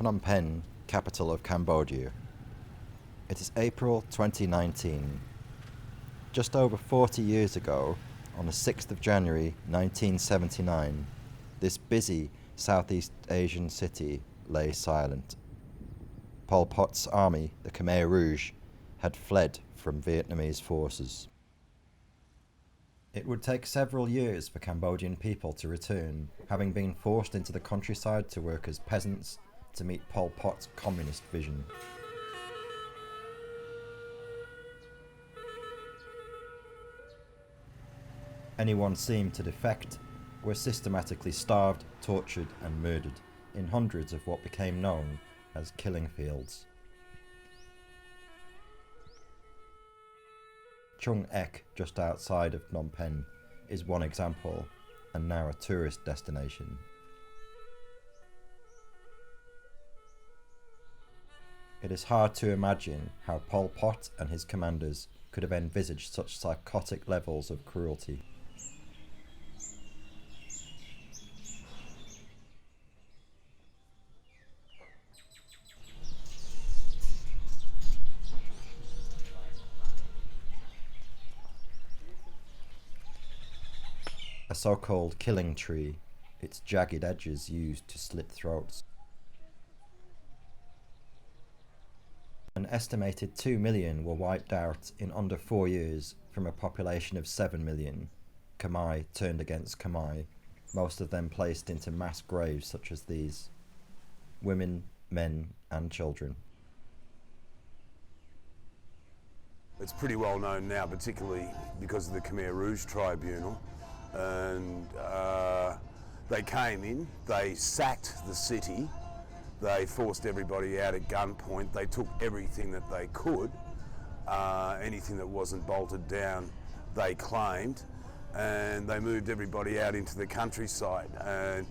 Phnom Penh, capital of Cambodia. It is April 2019. Just over 40 years ago, on the 6th of January 1979, this busy Southeast Asian city lay silent. Pol Pot's army, the Khmer Rouge, had fled from Vietnamese forces. It would take several years for Cambodian people to return, having been forced into the countryside to work as peasants to meet Pol Pot's communist vision. Anyone seen to defect were systematically starved, tortured and murdered in hundreds of what became known as killing fields. Chung Ek, just outside of Phnom Penh, is one example, and now a tourist destination. It is hard to imagine how Pol Pot and his commanders could have envisaged such psychotic levels of cruelty. A so-called killing tree, its jagged edges used to slit throats. An estimated 2 million were wiped out in under 4 years from a population of 7 million. Khmer turned against Khmer, most of them placed into mass graves such as these. Women, men and children. It's pretty well known now, particularly because of the Khmer Rouge tribunal. And they came in, they sacked the city, they forced everybody out at gunpoint, they took everything that they could, anything that wasn't bolted down they claimed, and they moved everybody out into the countryside, and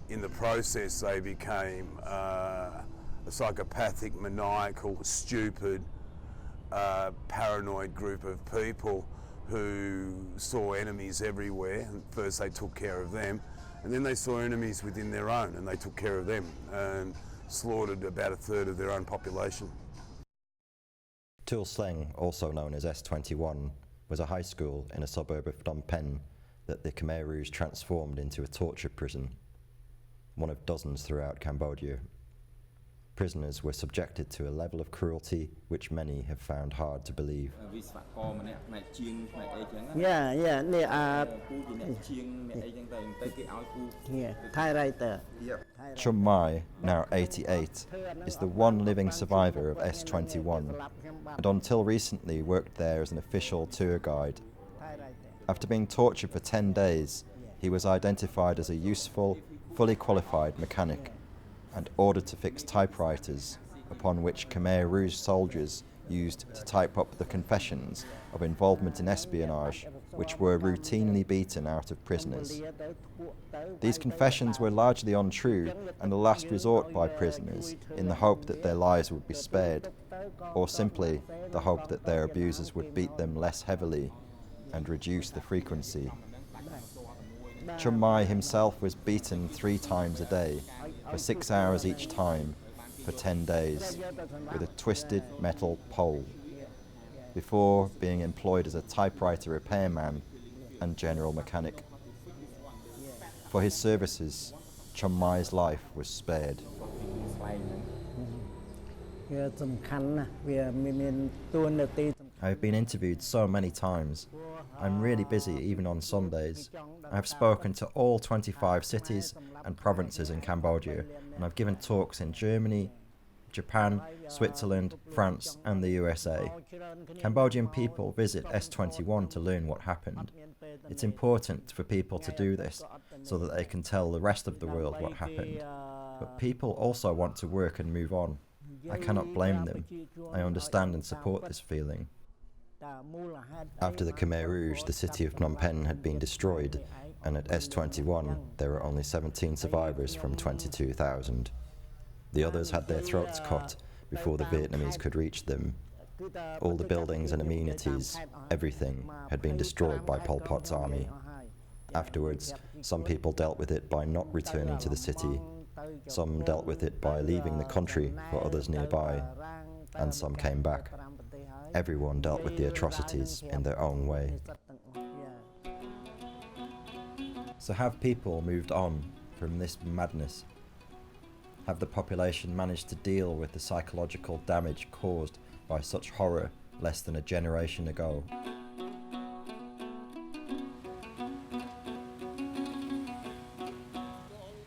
in the process they became a psychopathic, maniacal, stupid, paranoid group of people who saw enemies everywhere. First they took care of them, and then they saw enemies within their own and they took care of them and slaughtered about a third of their own population. Tuol Sleng, also known as S21, was a high school in a suburb of Phnom Penh that the Khmer Rouge transformed into a torture prison, one of dozens throughout Cambodia. Prisoners were subjected to a level of cruelty which many have found hard to believe. Chum Mai, now 88, is the one living survivor of S21, and until recently worked there as an official tour guide. After being tortured for 10 days, he was identified as a useful, fully qualified mechanic and ordered to fix typewriters, upon which Khmer Rouge soldiers used to type up the confessions of involvement in espionage, which were routinely beaten out of prisoners. These confessions were largely untrue and a last resort by prisoners in the hope that their lives would be spared, or simply the hope that their abusers would beat them less heavily and reduce the frequency. Chum Mai himself was beaten 3 times a day, for 6 hours each time, for 10 days, with a twisted metal pole, before being employed as a typewriter repairman and general mechanic. For his services, Chum Mai's life was spared. I have been interviewed so many times. I'm really busy even on Sundays. I have spoken to all 25 cities and provinces in Cambodia, and I've given talks in Germany, Japan, Switzerland, France and the USA. Cambodian people visit S21 to learn what happened. It's important for people to do this so that they can tell the rest of the world what happened. But people also want to work and move on. I cannot blame them. I understand and support this feeling. After the Khmer Rouge, the city of Phnom Penh had been destroyed, and at S21 there were only 17 survivors from 22,000. The others had their throats cut before the Vietnamese could reach them. All the buildings and amenities, everything, had been destroyed by Pol Pot's army. Afterwards, some people dealt with it by not returning to the city, Some dealt with it by leaving the country for others nearby, and some came back. Everyone dealt with the atrocities in their own way. So have people moved on from this madness? Have the population managed to deal with the psychological damage caused by such horror less than a generation ago?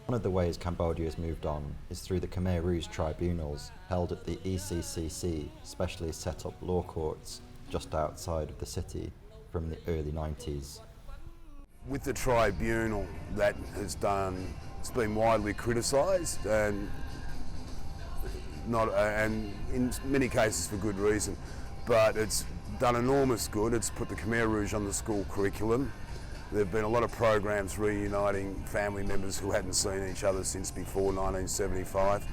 One of the ways Cambodia has moved on is through the Khmer Rouge tribunals held at the ECCC, specially set up law courts just outside of the city from the early 90s. With the tribunal, that has done, it's been widely criticised and in many cases for good reason, but it's done enormous good. It's put the Khmer Rouge on the school curriculum. There have been a lot of programs reuniting family members who hadn't seen each other since before 1975.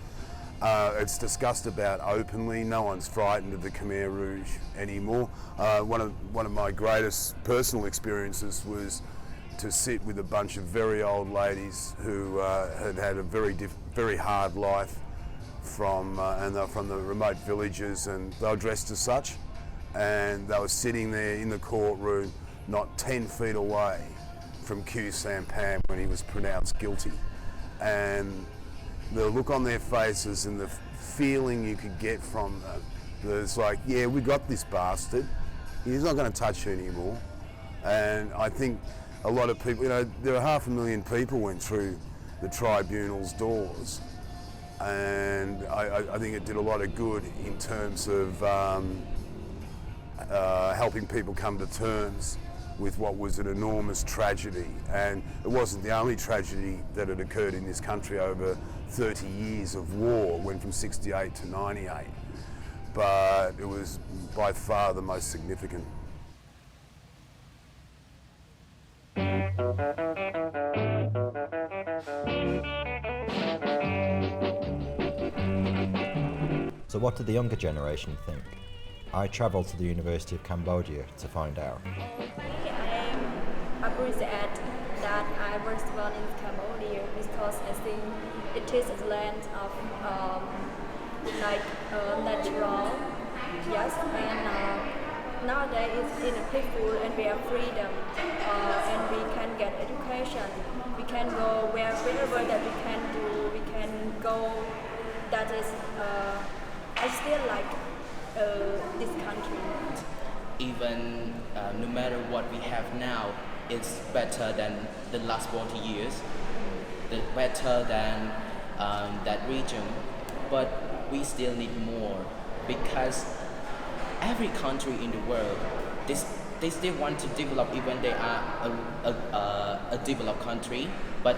It's discussed about openly. No one's frightened of the Khmer Rouge anymore. One of my greatest personal experiences was to sit with a bunch of very old ladies who had had a very hard life and they were from the remote villages, and they were dressed as such, and they were sitting there in the courtroom not 10 feet away from Q Sampan when he was pronounced guilty. And the look on their faces and the feeling you could get from them, it's like, yeah, we got this bastard. He's not going to touch you anymore. And I think a lot of people, there are 500,000 people went through the tribunal's doors, and I think it did a lot of good in terms of helping people come to terms with what was an enormous tragedy. And it wasn't the only tragedy that had occurred in this country over 30 years of war, went from 68 to 98, but it was by far the most significant. So what did the younger generation think? I travelled to the University of Cambodia to find out. I appreciate that I was born in Cambodia because I think it is a land of natural, yes, and nowadays it's in a peaceful and we have freedom, and we can get education. We can go wherever that we can do. We can go. That is, I still like this country. Even no matter what we have now, it's better than the last 40 years, better than that region. But we still need more, because every country in the world, they still want to develop, even they are a developed country, but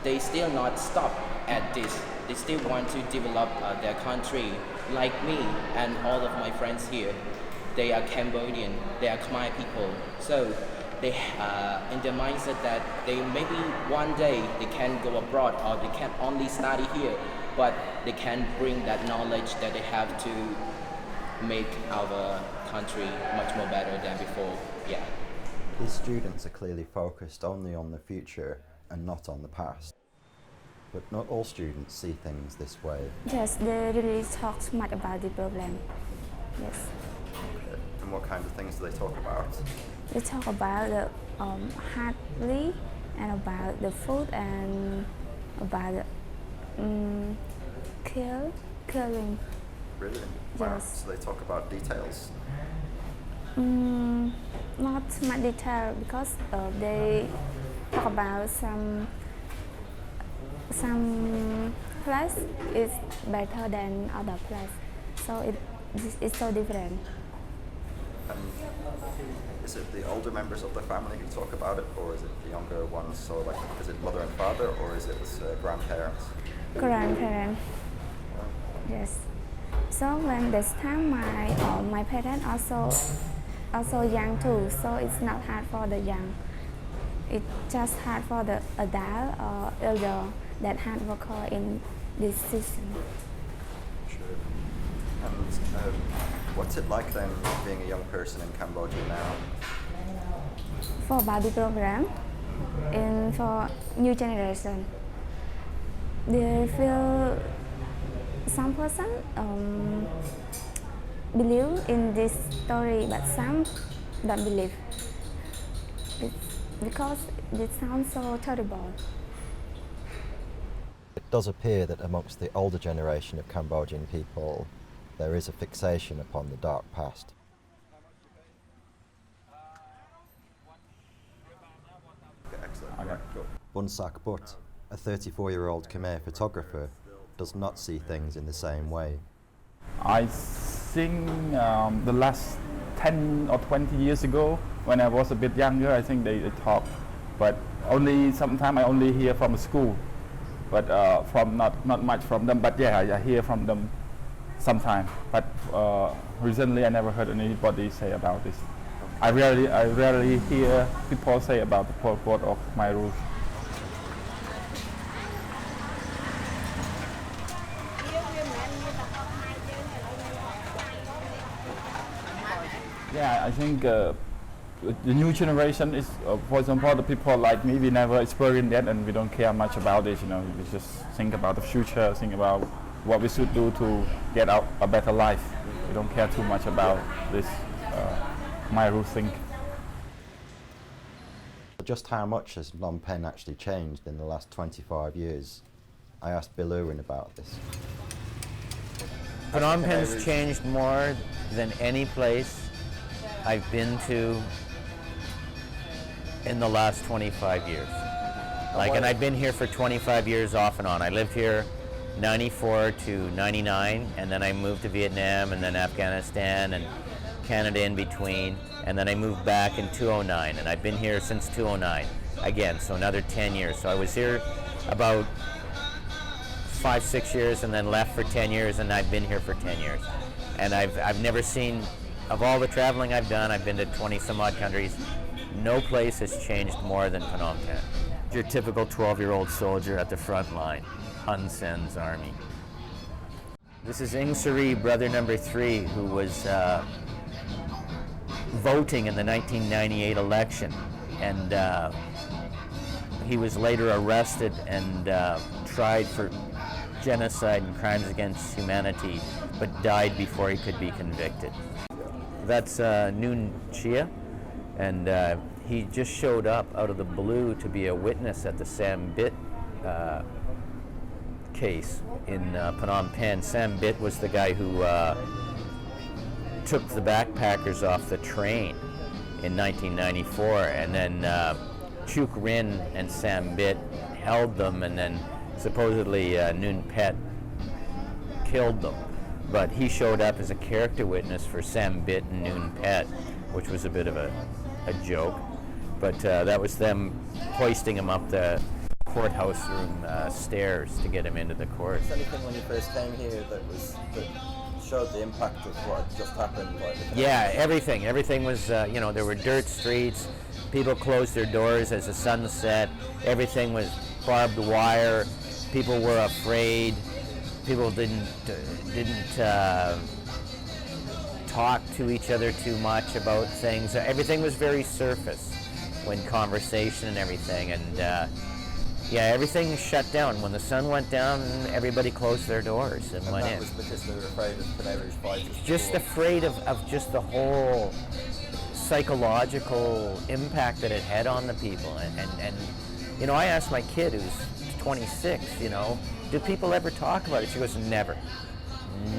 they still not stop at this. They still want to develop their country. Like me and all of my friends here, they are Cambodian, they are Khmer people. So they in their mindset that they maybe one day they can go abroad or they can only study here, but they can bring that knowledge that they have to make our country much more better than before. Yeah. These students are clearly focused only on the future and not on the past. But not all students see things this way. Yes, they really talk much about the problem. Yes. Okay. And what kind of things do they talk about? They talk about the hardly, and about the food, and about the killing. Really? Wow. Yes. So they talk about details? Not much detail, because they talk about some place is better than other place, so it's so different. Is it the older members of the family who talk about it, or is it the younger ones? So, like, is it mother and father, or is it grandparents? Grandparents. Yes. So when this time my parents also young too, so it's not hard for the young. It's just hard for the adult or elder that hard worker in this season. Sure. And what's it like then being a young person in Cambodia now? For body program and for new generation. They feel some person believe in this story, but some don't believe. It's because it sounds so terrible. It does appear that amongst the older generation of Cambodian people, there is a fixation upon the dark past. Bunsak Butt, a 34-year-old Khmer photographer, does not see things in the same way. I think the last 10 or 20 years ago, when I was a bit younger, I think they talk, but only sometimes I only hear from school, but from not much from them. But yeah, I hear from them sometimes. But recently, I never heard anybody say about this. I rarely hear people say about the Pol Pot of Khmer Rouge. Yeah, I think the new generation is, for example, the people like me, we never experienced that and we don't care much about it, you know. We just think about the future, think about what we should do to get out a better life. We don't care too much about this Khmer Rouge thing. Just how much has Phnom Penh actually changed in the last 25 years? I asked Bill Irwin about this. Phnom Penh's changed more than any place I've been to in the last 25 years. And I've been here for 25 years off and on. I lived here 94 to 99, and then I moved to Vietnam and then Afghanistan and Canada in between, and then I moved back in 2009, and I've been here since 2009 again, so another 10 years. So I was here about 5-6 years and then left for 10 years, and I've been here for 10 years. And I've never seen, of all the traveling I've done, I've been to 20 some odd countries, no place has changed more than Phnom Penh. Your typical 12-year-old soldier at the front line, Hun Sen's army. This is Ing Sari, brother number 3, who was voting in the 1998 election, and he was later arrested and tried for genocide and crimes against humanity, but died before he could be convicted. That's Noon Chia, and he just showed up out of the blue to be a witness at the Sam Bit case in Phnom Penh. Sam Bit was the guy who took the backpackers off the train in 1994, and then Chuk Rin and Sam Bit held them, and then supposedly Noon Pet killed them. But he showed up as a character witness for Sam Bit and Noon Pet, which was a bit of a joke. But that was them hoisting him up the courthouse room stairs to get him into the court. Was there anything when you first came here that showed the impact of what had just happened? Yeah, everything. Everything was, there were dirt streets. People closed their doors as the sun set. Everything was barbed wire. People were afraid. People didn't talk to each other too much about things. Everything was very surface when conversation and everything. And everything shut down. When the sun went down, everybody closed their doors and went in. That was because they were afraid of Khmer Rouge fighters? Just afraid of just the whole psychological impact that it had on the people. And I asked my kid, who's 26, do people ever talk about it? She goes, never.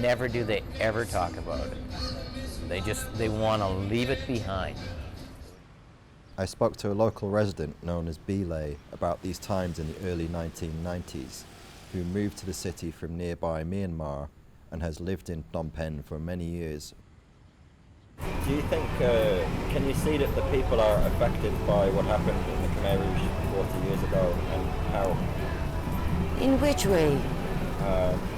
Never do they ever talk about it. They want to leave it behind. I spoke to a local resident known as Belay about these times in the early 1990s, who moved to the city from nearby Myanmar and has lived in Phnom Penh for many years. Do you think, can you see that the people are affected by what happened in the Khmer Rouge 40 years ago, and how? In which way?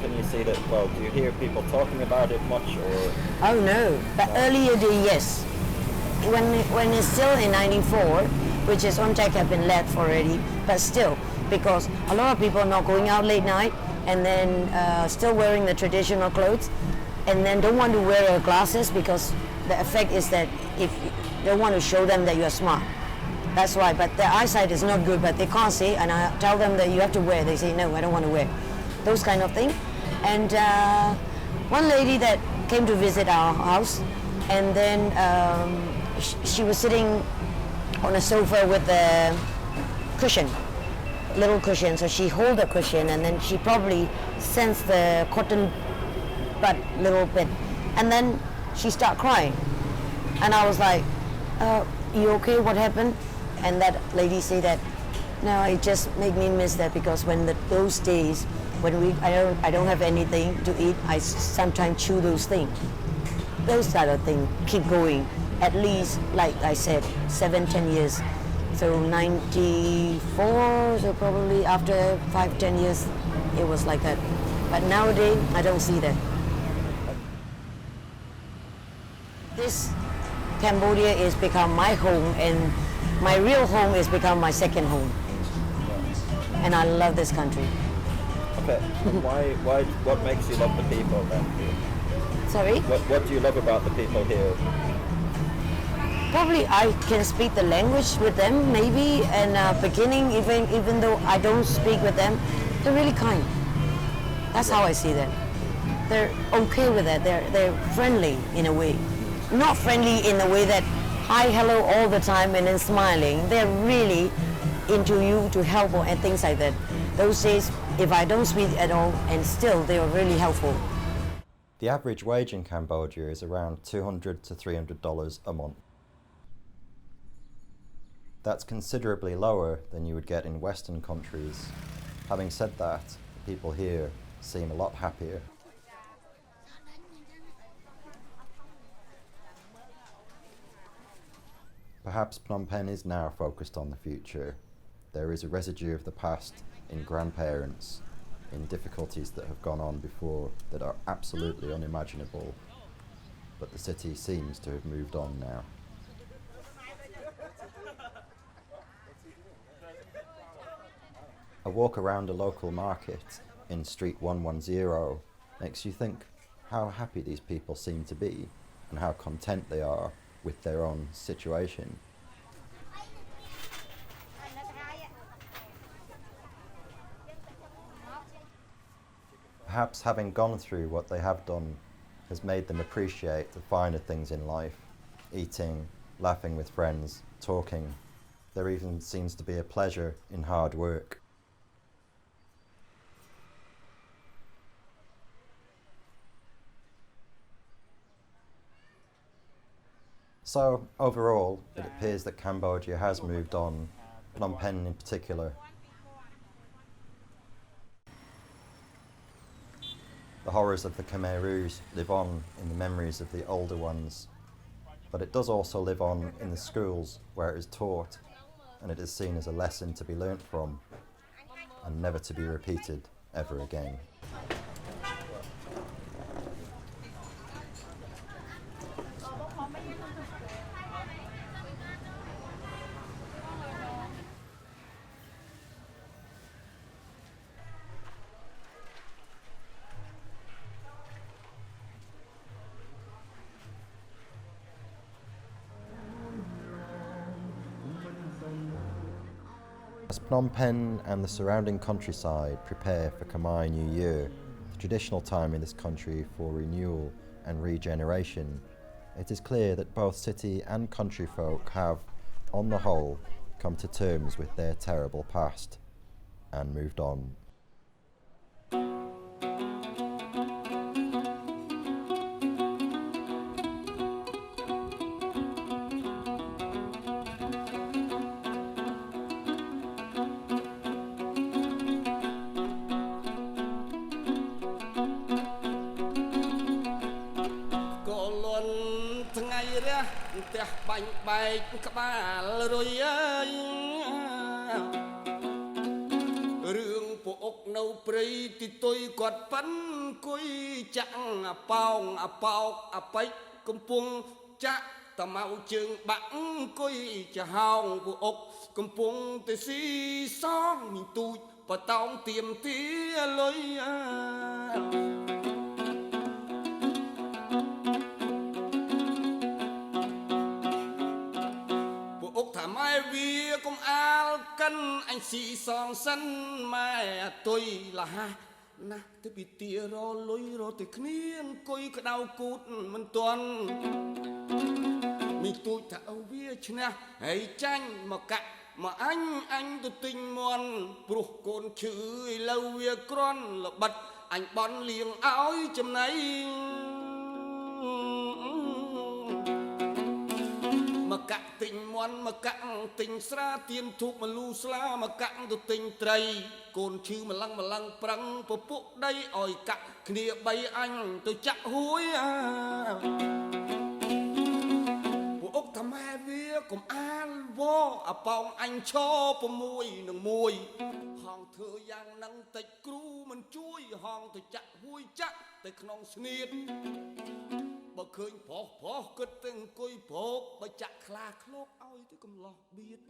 Can you see that, do you hear people talking about it much, or? Oh no, but earlier yes. When it's still in 94, which is Omtek have been left already, but still, because a lot of people are not going out late night and then still wearing the traditional clothes, and then don't want to wear glasses because the effect is that if you don't want to show them that you're smart. That's why, but their eyesight is not good, but they can't see, and I tell them that you have to wear. They say, no, I don't want to wear. Those kind of thing. And one lady that came to visit our house, and then she was sitting on a sofa with a cushion, little cushion, so she hold the cushion, and then she probably sensed the cotton bud little bit, and then she start crying. And I was like, you okay, what happened? And that lady said that, no, it just made me miss that, because when those days when I don't have anything to eat, I sometimes chew those things. Those kind of things keep going, at least, like I said, 7-10 years. So 94, so probably after 5-10 years, it was like that. But nowadays, I don't see that. This Cambodia is become my home, and my real home is become my second home. And I love this country. Okay, and what makes you love the people then? Sorry? What do you love about the people here? Probably I can speak the language with them, maybe, and beginning, even though I don't speak with them, they're really kind. That's how I see them. They're okay with that. They're friendly in a way. Not friendly in the way that hi, hello all the time and then smiling. They're really into you to help and things like that. Those days, if I don't speak at all, and still they are really helpful. The average wage in Cambodia is around $200 to $300 a month. That's considerably lower than you would get in Western countries. Having said that, the people here seem a lot happier. Perhaps Phnom Penh is now focused on the future. There is a residue of the past in grandparents, in difficulties that have gone on before that are absolutely unimaginable. But the city seems to have moved on now. A walk around a local market in Street 110 makes you think how happy these people seem to be and how content they are with their own situation. Perhaps having gone through what they have done has made them appreciate the finer things in life, eating, laughing with friends, talking. There even seems to be a pleasure in hard work. So, overall, it appears that Cambodia has moved on, Phnom Penh in particular. The horrors of the Khmer Rouge live on in the memories of the older ones, but it does also live on in the schools where it is taught, and it is seen as a lesson to be learnt from, and never to be repeated ever again. As Phnom Penh and the surrounding countryside prepare for Khmer New Year, the traditional time in this country for renewal and regeneration, it is clear that both city and country folk have, on the whole, come to terms with their terrible past and moved on. កិនអញស៊ីសងសិនម៉ែទុយលះណាស់ទៅពីទារលុយរត់ទៅគ្នាអង្គុយក្តៅគូតមិនទាន់មីទូចថាអូវាឈ្នះហើយចាញ់មកកាក់មកអញទៅទិញមន់ព្រោះកូនឈឺឥឡូវវាក្រន់ល្បិតអញបន់លៀងឲ្យចំណៃមកកាក់ទិញមន់មកកាក់ទិញស្រាទៀនធូបមលូស្លាមកកាក់ទៅទិញត្រីកូនឈឺម្លឹងប្រឹងពពុះដីឲ្យកាក់គ្នា3អញទៅចាក់ហួយពួកអុកថាម៉ែវាកុំអានវអាប៉ោងអញឈ6នឹង1ហងធ្វើយ៉ាងហ្នឹងតិចគ្រូមិនជួយហងទៅចាក់ហួយចាក់ទៅក្នុងស្នៀតបើឃើញប្រុសគិតទៅអង្គុយព្រោកបើចាក់ខ្លាឃ្លោកឲ្យទៅកំឡោះបៀត